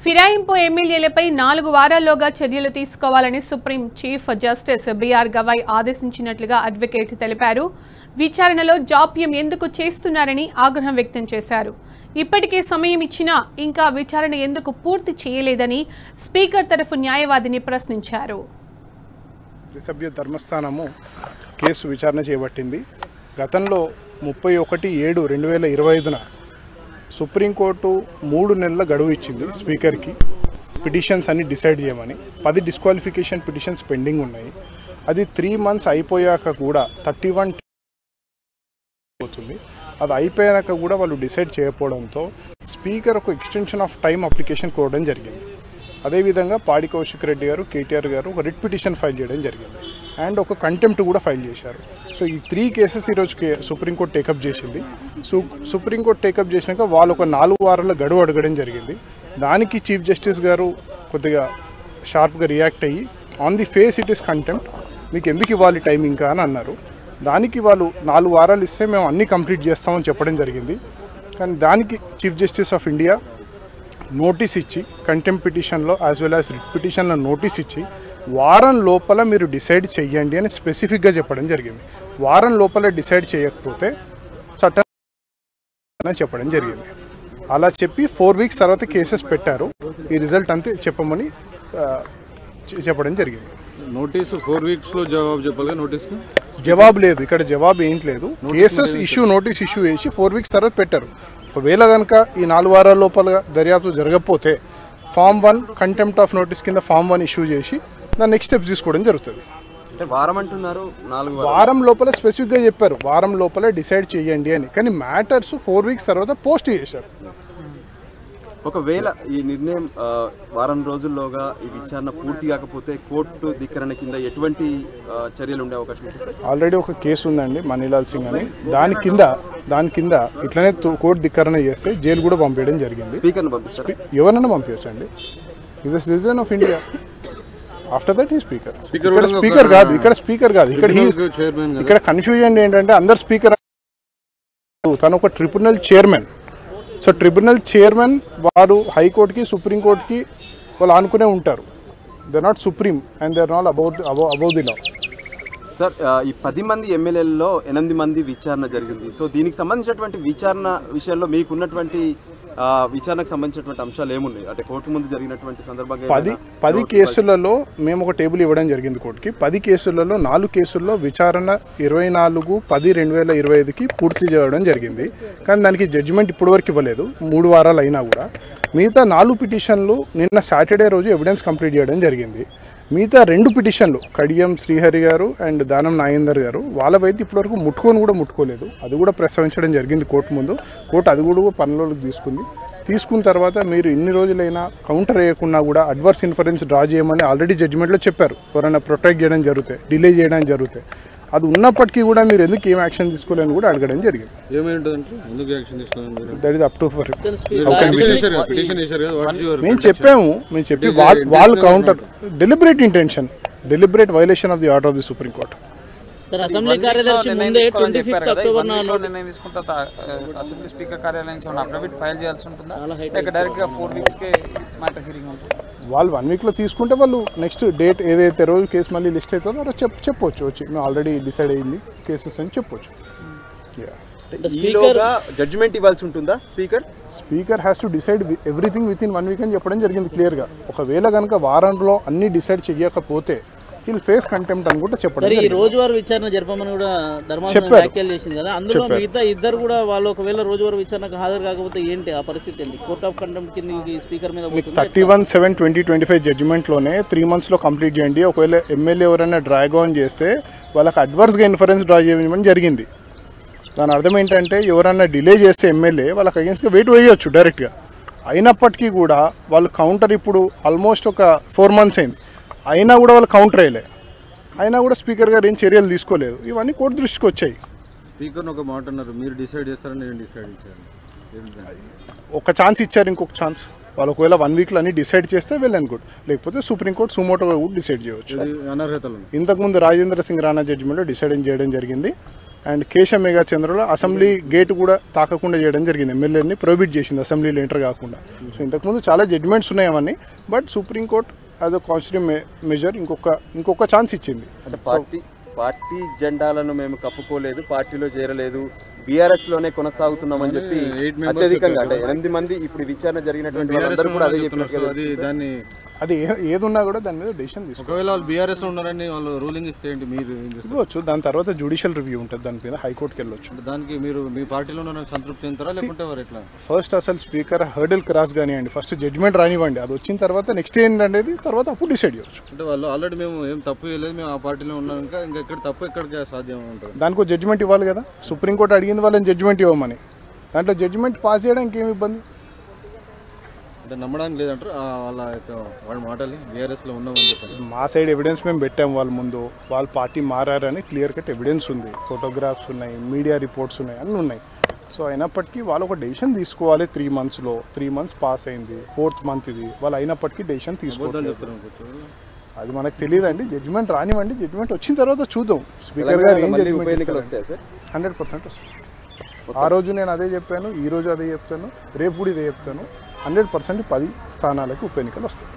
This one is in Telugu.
ఫిరాయింపు ఎమ్మెల్యేలపై 4 వారాల్లోగా చర్యలు తీసుకోవాలని supreme chief justice B R ఆదేశించినట్లుగా అడ్వకేట్ తెలిపారు. విచారణలో జాప్యం ఎందుకు చేస్తున్నారని ఆగ్రహం వ్యక్తం చేశారు. ఇప్పటికే సమయం ఇచ్చినా ఇంకా విచారణ ఎందుకు పూర్తి చేయలేదని స్పీకర్ తరఫు న్యాయవాదిని ప్రశ్నించారు. సభ్య ధర్మస్థానము కేసు విచారణ చేపట్టింది. గతంలో 31/7/2025న సుప్రీంకోర్టు 3 నెలల గడువు ఇచ్చింది స్పీకర్కి పిటిషన్స్ అన్ని డిసైడ్ చేయమని. 10 డిస్క్వాలిఫికేషన్ పిటిషన్స్ పెండింగ్ ఉన్నాయి. అది 3 మంత్స్ అయిపోయాక కూడా 31 అవుతుంది. అది అయిపోయాక కూడా వాళ్ళు డిసైడ్ చేయకపోవడంతో స్పీకర్ ఒక ఎక్స్టెన్షన్ ఆఫ్ టైం అప్లికేషన్ కోరడం జరిగింది. అదేవిధంగా పాడి కౌశిక్ రెడ్డి గారు, కేటీఆర్ గారు ఒక రిట్ పిటిషన్ ఫైల్ చేయడం జరిగింది అండ్ ఒక కంటెంప్ట్ కూడా ఫైల్ చేశారు. సో ఈ 3 కేసెస్ ఈరోజు సుప్రీంకోర్టు టేకప్ చేసింది. సుప్రీంకోర్టు టేకప్ చేసినాక వాళ్ళు ఒక 4 వారాల గడువు అడగడం జరిగింది. దానికి చీఫ్ జస్టిస్ గారు కొద్దిగా షార్ప్గా రియాక్ట్ అయ్యి on the face it is contempt, మీకు ఎందుకు ఇవ్వాలి టైం ఇంకా అని అన్నారు. దానికి వాళ్ళు 4 వారాలు ఇస్తే మేము అన్నీ కంప్లీట్ చేస్తామని చెప్పడం జరిగింది. కానీ దానికి chief justice of India notice ఇచ్చి కంటెంప్ట్ పిటిషన్లో యాజ్ వెల్ యాజ్ రిట్ పిటిషన్లో నోటీస్ ఇచ్చి వారం లోపల మీరు డిసైడ్ చెయ్యండి అని స్పెసిఫిక్గా చెప్పడం జరిగింది. వారం లోపల డిసైడ్ చేయకపోతే చట్టం చెప్పడం జరిగింది. అలా చెప్పి 4 వీక్స్ తర్వాత కేసెస్ పెట్టారు. ఈ రిజల్ట్ అంతే చెప్పమని చెప్పడం జరిగింది. నోటీసు 4 వీక్స్లో జవాబు చెప్పాలి. నోటీస్కి జవాబు లేదు, ఇక్కడ జవాబు ఏంటి లేదు. కేసెస్ ఇష్యూ నోటీస్ ఇష్యూ చేసి 4 వీక్స్ తర్వాత పెట్టారు. ఒకవేళ కనుక ఈ 4 వారాల లోపల దర్యాప్తు జరగకపోతే ఫామ్ 1 కంటెంప్ట్ ఆఫ్ నోటీస్ కింద ఫామ్ 1 ఇష్యూ చేసి దాని నెక్స్ట్ స్టెప్స్ తీసుకోవడం జరుగుతుంది. వారం అంటున్నారు, 4 వారం లోపల స్పెసిఫిక్గా చెప్పారు వారం లోపల డిసైడ్ చేయండి అని. కానీ మ్యాటర్స్ 4 వీక్స్ తర్వాత పోస్ట్ చేశారు. ఒకవేళ ఈ నిర్ణయం వారం రోజుల్లోగా ఈ విచారణ పూర్తి కాకపోతే కోర్టు ధిక్కరణ కింద ఎటువంటి చర్యలు ఉండే అవకాశం ఉంది? ఆల్రెడీ ఒక కేసు ఉందండి, మనీలాల్ సింగ్ అని. దాని కింద ఇట్లనే కోర్టు ధిక్కరణ చేస్తే జైలు కూడా పంపించడం జరిగింది. స్పీకర్ని పంపిస్తారు, ఎవరైనా పంపించవచ్చు అండి. Is a citizen of India. After that ఈ స్పీకర్. ఇక్కడ స్పీకర్ కాదు, ఇక్కడ కన్ఫ్యూజన్ ఏంటంటే అందరు స్పీకర్, తను ఒక tribunal chairman. So tribunal chairman వారు హైకోర్టుకి సుప్రీంకోర్టుకి వాళ్ళు ఆనుకునే ఉంటారు. They are not supreme and they are not above the law. Sir, ఈ 10 మంది ఎమ్మెల్యేలలో 8 మంది విచారణ జరిగింది. సో దీనికి సంబంధించినటువంటి విచారణ విషయంలో మీకున్నటువంటి విచారణకు సంబంధించినటువంటి అంశాలు ఏమున్నాయి? అంటే కోర్టు ముందు జరిగినటువంటి సందర్భంగా 10 కేసులలో మేము ఒక టేబుల్ ఇవ్వడం జరిగింది కోర్టుకి. 10 కేసులలో 4 కేసుల్లో విచారణ 24/10/2025కి పూర్తి చేయడం జరిగింది. కానీ దానికి జడ్జిమెంట్ ఇప్పటివరకు ఇవ్వలేదు, 3 వారాలు అయినా కూడా. మిగతా 4 పిటిషన్లు నిన్న సాటర్డే రోజు ఎవిడెన్స్ కంప్లీట్ చేయడం జరిగింది. మిగతా 2 పిటిషన్లు కడియం శ్రీహరి గారు అండ్ దానం నాగేందర్ గారు వాళ్ళవైతే ఇప్పటివరకు ముట్టుకోలేదు. అది కూడా ప్రస్తావించడం జరిగింది కోర్టు ముందు. కోర్టు అది కూడా పనిలోకి తీసుకున్న తర్వాత మీరు ఇన్ని రోజులైనా కౌంటర్ వేయకుండా కూడా అడ్వర్స్ ఇన్ఫరెన్స్ డ్రా చేయమని ఆల్రెడీ జడ్జిమెంట్లో చెప్పారు. ఎవరైనా ప్రొటెక్ట్ చేయడం జరుగుతాయి, డిలే చేయడం జరుగుతాయి. అది ఉన్నప్పటికీ కూడా మీరు ఎందుకు ఏం యాక్షన్ తీసుకోలేని కూడా అడగడం జరిగింది. That is up to for మేము చెప్పి వాళ్ళు counter deliberate violation of the order of the supreme court. Assembly కార్యదర్శి ముందే 25 అక్టోబర్ నిర్ణయం తీసుకుంటా అసెంబ్లీ స్పీకర్ కార్యాలయం నుంచి అఫిడవిట్ ఫైల్ చేయాల్సి ఉంటుందా లేక డైరెక్ట్ గా 4 వీక్స్ కే మ్యాటర్ హియరింగ్ ఉంటుంది? వాళ్ళు 1 వీక్లో తీసుకుంటే వాళ్ళు నెక్స్ట్ డేట్ ఏదైతే రోజు కేసు మళ్ళీ లిస్ట్ అవుతుందో అలా చెప్పొచ్చు. వచ్చి మేము ఆల్రెడీ డిసైడ్ అయ్యింది కేసెస్ అని చెప్పొచ్చు. ఈలోగా జడ్జిమెంట్ ఇవ్వాల్సి ఉంటుందా speaker has to decide everything with in 1 week అని చెప్పడం జరిగింది క్లియర్గా. ఒకవేళ కనుక వారంలో అన్ని డిసైడ్ చేయకపోతే వీళ్ళు ఫేస్ కంటెంప్ట్ అని కూడా చెప్పడం. ఈ రోజువారీ విచారణ జరపమని కూడా ధర్మాసనం వ్యాఖ్యలు చేసింది కదా, అందులో మిగతా ఇద్దరు కూడా వాళ్ళు ఒకవేళ రోజువారీ విచారణకు హాజరు కాకపోతే ఏంటి ఆ పరిస్థితి ఏంటి? కోర్ట్ ఆఫ్ కంటెంప్ట్ కింద స్పీకర్ మీద 31/7/2025 జడ్జిమెంట్లోనే 3 మంత్స్లో కంప్లీట్ చేయండి. ఒకవేళ ఎమ్మెల్యే ఎవరైనా డ్రాగ్ ఆన్ చేస్తే వాళ్ళకి అడ్వర్స్గా ఇన్ఫరెన్స్ డ్రా చేయమని జరిగింది. దాని అర్థం ఏంటంటే ఎవరైనా డిలే చేస్తే ఎమ్మెల్యే వాళ్ళకి అగేన్స్ట్గా వెయిట్ వేయవచ్చు డైరెక్ట్గా. అయినప్పటికీ కూడా వాళ్ళు కౌంటర్ ఇప్పుడు ఆల్మోస్ట్ ఒక 4 మంత్స్ అయింది, అయినా కూడా వాళ్ళు కౌంటర్ అయ్యలే, అయినా కూడా స్పీకర్ గారు ఏం చర్యలు తీసుకోలేదు. ఇవన్నీ కోర్టు దృష్టికి వచ్చాయి. స్పీకర్ ఒక మాట అన్నారు, మీరు డిసైడ్ చేస్తారని నేను డిసైడ్ చేయాలి. ఒక ఛాన్స్ ఇచ్చారు, ఇంకొక ఛాన్స్. వాళ్ళు ఒకవేళ 1 వీక్లో అన్ని డిసైడ్ చేస్తే వెళ్ళని గుడ్, లేకపోతే సుప్రీంకోర్టు సుమోటోగా కూడా డిసైడ్ చేయవచ్చు. ఇంతకుముందు రాజేంద్ర సింగ్ రాణా జడ్జిమెంట్లో డిసైడ్ చేయడం జరిగింది అండ్ కేశ మేఘా చంద్రలో అసెంబ్లీ గేట్ కూడా తాకకుండా చేయడం జరిగింది. ఎమ్మెల్యేని ప్రొహిబిట్ చేసింది అసెంబ్లీలో ఎంటర్ కాకుండా. సో ఇంతకుముందు చాలా జడ్జిమెంట్స్ ఉన్నాయి అవన్నీ, but supreme court as a constitutive measure ఇంకొక ఛాన్స్ ఇచ్చింది. అంటే పార్టీ జెండాలను మేము కప్పుకోలేదు, పార్టీలో చేరలేదు, బీఆర్ఎస్ లోనే కొనసాగుతున్నామని చెప్పి అత్యధికంగా అంటే 8 మంది ఇప్పుడు విచారణ జరిగినటువంటి వాళ్ళందరూ కూడా అదే చెప్పినట్టు. అది ఏదున్నా కూడా దాని మీద డెసిషన్ తీసుకోవచ్చు. ఒకవేళ వాళ్ళు బీఆర్ఎస్ ఉన్నారని వాళ్ళు రూలింగ్ ఇస్తే ఏంటి మీరు ఇవ్వచ్చు. దాని తర్వాత జ్యుడిషియల్ రివ్యూ ఉంటుంది, దాని మీద హైకోర్టుకి వెళ్ళొచ్చు. దానికి మీరు మీ పార్టీలో సంతృప్తి చెందుతారా లేకుంటే వారు ఎట్లా? ఫస్ట్ అసలు స్పీకర్ హర్డల్ క్రాస్ కానివ్వండి, ఫస్ట్ జడ్జ్మెంట్ రానివ్వండి, అది వచ్చిన తర్వాత నెక్స్ట్ ఏంటనేది తర్వాత అప్పుడు డిసైడ్ చేయవచ్చు. అంటే వాళ్ళు ఆల్రెడీ మేము ఏం తప్పు చేయలేదు, మేము ఆ పార్టీలో ఉన్నాం, ఇంకా ఎక్కడ తప్పు ఎక్కడికి సాధ్యం ఉంటుంది. దానికి జడ్జ్మెంట్ ఇవ్వాలి కదా. సుప్రీంకోర్టు అడిగింది వాళ్ళని జడ్జ్మెంట్ ఇవ్వమని, దాంట్లో జడ్జ్మెంట్ పాస్ చేయడానికి ఏమి ఇబ్బంది? అంటే నమ్మడానికి లేదంటారు వాళ్ళ మాటలు బీఆర్ఎస్లో ఉన్నామని చెప్పారు. మా సైడ్ ఎవిడెన్స్ మేము పెట్టాము వాళ్ళ ముందు, వాళ్ళ పార్టీ మారని క్లియర్ కట్ ఎవిడెన్స్ ఉంది, ఫోటోగ్రాఫ్స్ ఉన్నాయి, మీడియా రిపోర్ట్స్ ఉన్నాయి, అన్నీ ఉన్నాయి. సో అయినప్పటికీ వాళ్ళు ఒక డెసిషన్ తీసుకోవాలి. 3 monthsలో 3 months పాస్ అయింది, 4th month ఇది, వాళ్ళు అయినప్పటికీ డెసిషన్ తీసుకోవాలి. అది మనకు తెలియదండి. జడ్జిమెంట్ రానివ్వండి, జడ్జిమెంట్ వచ్చిన తర్వాత చూద్దాం స్పీకర్ గారు ఏం జడ్జిమెంట్ 100% వస్తుంది. ఆ రోజు నేను అదే చెప్పాను, ఈ రోజు అదే చెప్తాను, రేపు కూడా ఇదే చెప్తాను. 100% 10 స్థానాలకు ఉప ఎన్నికలు వస్తాయి.